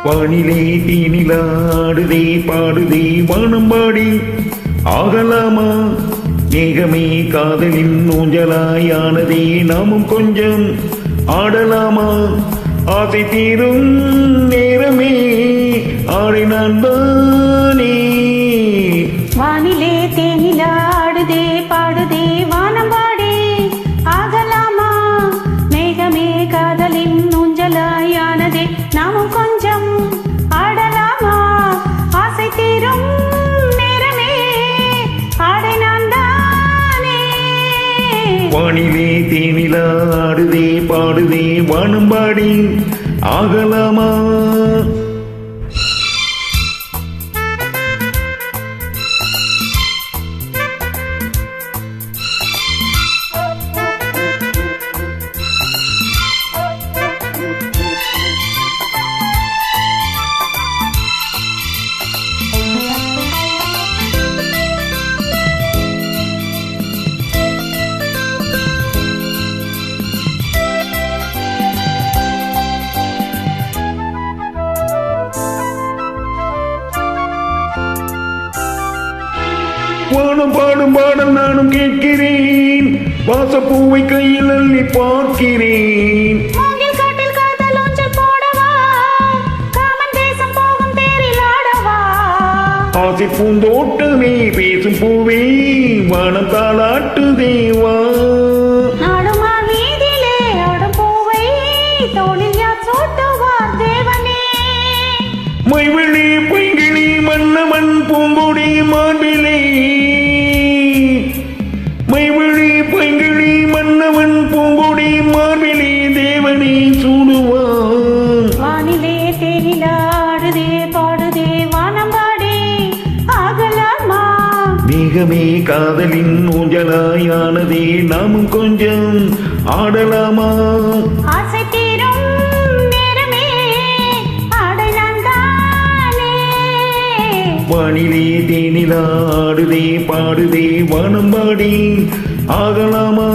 வானிலே தீனிலாடுதே பாடுதே வானம்பாடி ஆகலாமா மேகமே காதலின் ஊஞ்சலாயானதே நாமும் கொஞ்சம் ஆடலாமா ஆசை தீரும் நேரமே ஆடினான் தானே வானிலே தேனிலாடுதே பாடுதே வானம்பாடி ஆகலாமா மேகமே காதலின் ஊஞ்சலாயானதே நாமும் கொஞ்சம் ஆடலாமா ஆசை தீரும் நேரமே ஆடினான் தானே வானிலே தேனிலாடுதே பாடுதே வானம்பாடி ஆகலாமா வானம் பாடும் பாடல் நானும் கேட்கிறேன் வாசப்பூவை கையில் அள்ளி பார்க்கிறேன் ஆசை பூந்தோட்டமே பேசும் பூவே வானம் தாளாட்டு தேவா நாடுமா வீதியிலே ஆடும் பூவை தோளில் யார் சூட்டுவார் தேவனே மைவிழி பைங்கிழி மன்னமன் பூங்கொடி மார்பிலே மைவிழி பைங்கிழி மன்னவன் பூங்கொடி மார்பிலே தேவனே சூடுவான் வானிலே தேனிலாடுதே பாடுதே வானம்பாடி ஆகலாமா மேகமே காதலின் ஊஞ்சலாயானதே நாமும் கொஞ்சம் ஆடலாமா ஆசை தீரும் நேரமே ஆடலாம் தானே வானிலே தேனிலாடுதே பாடுதே வானம்பாடி ஆகலாமா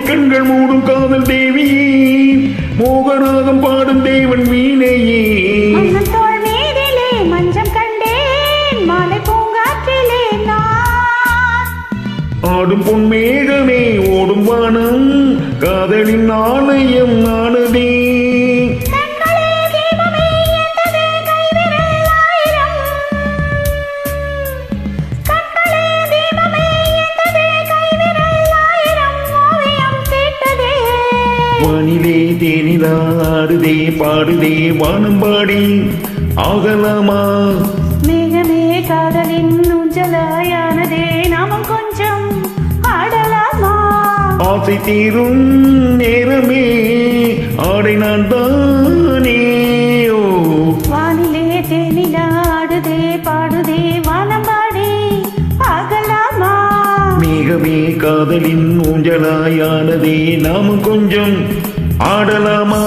கண்கள் மூடும் காதல் தேவியே மோகராகம் பாடும் தேவன் வீணையே தோள் மீதிலே மஞ்சம் கண்டேன் மாலை பூங்காற்றிலே நான் ஆடும் பொன்மேகமே ஓடும் வானம் காதலின் ஆலயம் ஆனதே வானிலே தேனிலாடுதே பாடுதே வானம்பாடி ஆகலாமா மேகமே காதலின் ஊஞ்சலாயானதே நாமும் கொஞ்சம் ஆடலாமா ஆசை தீரும் நேரமே ஆடினான் தானே வானிலே தேனிலாடுதே பாடுதே வானம்பாடி ஆகலாமா மேகமே காதலின் ஊஞ்சலாயானதே நாமும் கொஞ்சம் ஆடலாமா